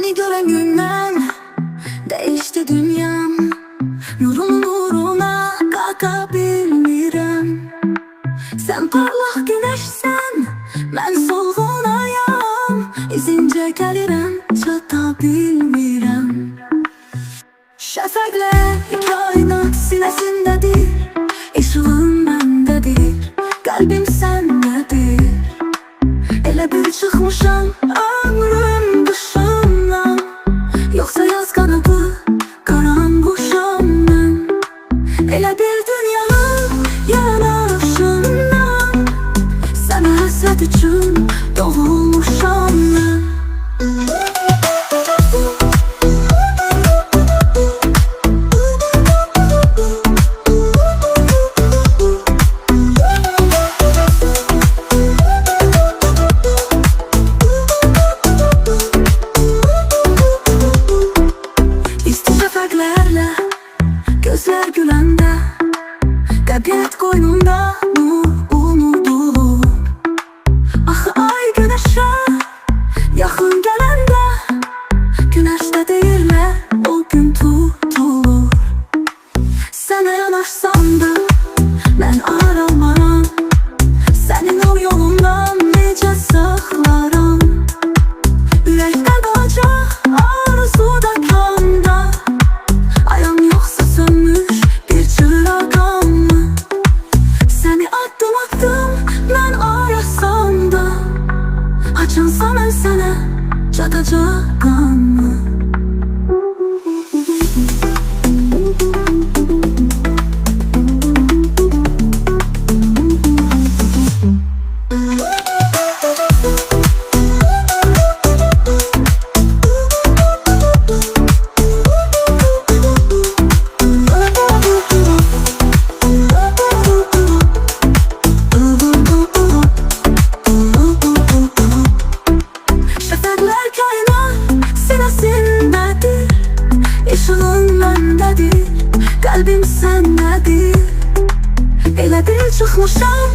Seni gören günden değişti dünyam. Nurun nuruna kalkabilmirəm. Sen parlak güneşsen, ben solğun ayam. İzince gəlirəm, çata bilmirəm. Şəfəqlər kainat sinəsindədir, işığın məndədir, qəlbim səndədir. Elə bir çıxmışam ömrüm dışından, yoxsa yaz qanıdı qaranquşam mən. Elə bir dünyanın yanaşından, sənə həsrət üçün doğulmuşam mən. Gözler güləndə, təbiət qoynunda nur unudulur. Axı ay günəşə yaxın gələndə, günəşdə deyirlər o gün tutulur. Sənə yanaşsam da mən aramaram, sənin o yolundan necə saxlaram. Ürəkdə qalacaq arzuda kanda, ayam yoxsa sönmüş bir çırağım mı? Səni addım atdım mən arasam da, açansa mən sənə çatacağam mı? İşığın məndədir, qəlbim səndədir. Elə bir çıxmışam